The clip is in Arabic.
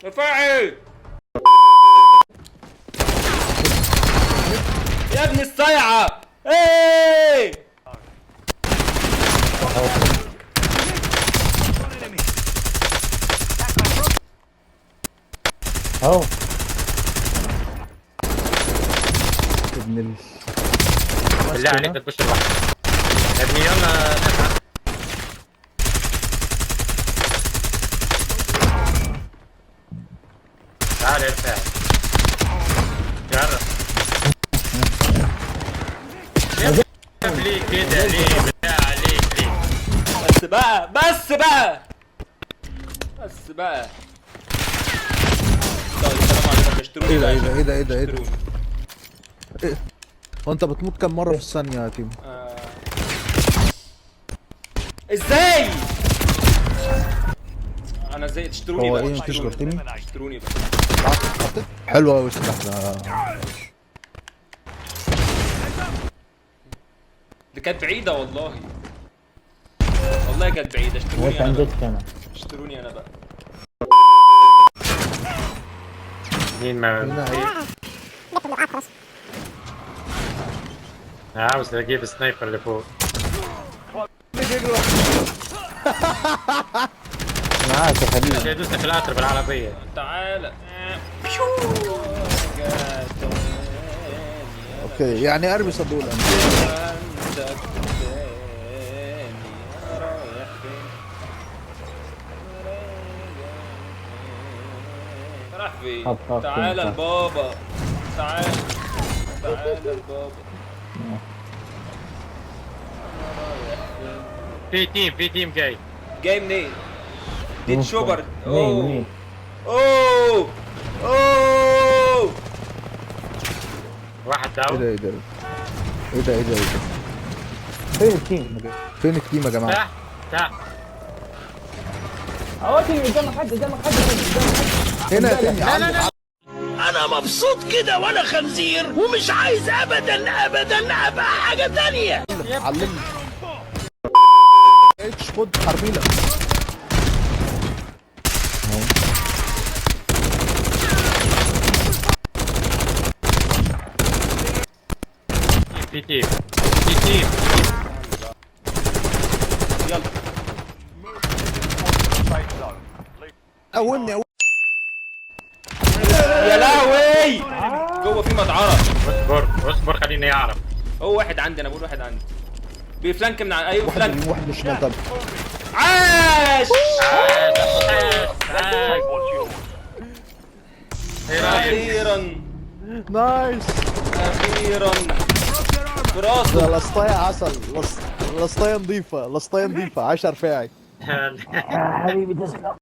رفاعي يا ابن الصيعة. ايه اهو ابن ال بالله عليك بتبش الواحد يا ابني. يلا نفهم. تعال يا رفاعي جرب. ليه كده ليه؟ بالله عليك ليه؟ بس بقى بس بقى بس بقى. طيب السلام عليكم. اشتروني ايه ده يا ايه ده باشا. ايه ده ايه ده ايه ده اشتروني. إيه؟ هو انت بتموت كام مرة في الثانية يا تيم؟ ازاي؟ انا ازاي تشتروني هو بقى؟ ايه مفيش اشتروني. غير تيمي؟ اشتروني بقى. حلو قوي السلاح ده. دي كانت بعيدة والله. والله كانت بعيدة. اشتروني وانت انا بقى. عندك انا اشتروني انا بقى. مين ما هنا ايه؟ أنا عاوز اجيب سنايبر اللي فوق. معاك يا حبيبي. عشان يدوس في القطر بالعربية. تعالى. اوكي يعني ارمي صدول انا. راح فين؟ خط تعالى خط. البابا. تعالى. تعالى البابا. في تيم جاي. جاي منين؟ ديد شوبر. مين اوه اوه. واحد ايه داون. ده ايه ده ايه ده ايه ده ايه ده فين التيم؟ فين التيم يا جماعة؟ تحت تحت. اهو تيم قدامك حد قدامك حد قدامك حد. هنا يا تيم. لا لا لا. انا مبسوط كده وانا خنزير ومش عايز ابدا ابدا ابقى حاجه تانية. علمني. اتش خد حرميلة. في تيم في تيم. يلا. قومني يا لهوي. جوه في مدعرة. اصبر اصبر خليني يعرف. هو واحد عندي. انا بقول واحد عندي. بيفلانك من ايوه واحد فلانك. يمين واحد شمال. طب عاش. اخيرا نايس. اخيرا. براسه. ده لسطاية عسل. لسطاية نظيفة. لسطاية نظيفة. 10 رفاعي. حبيبي تسلم.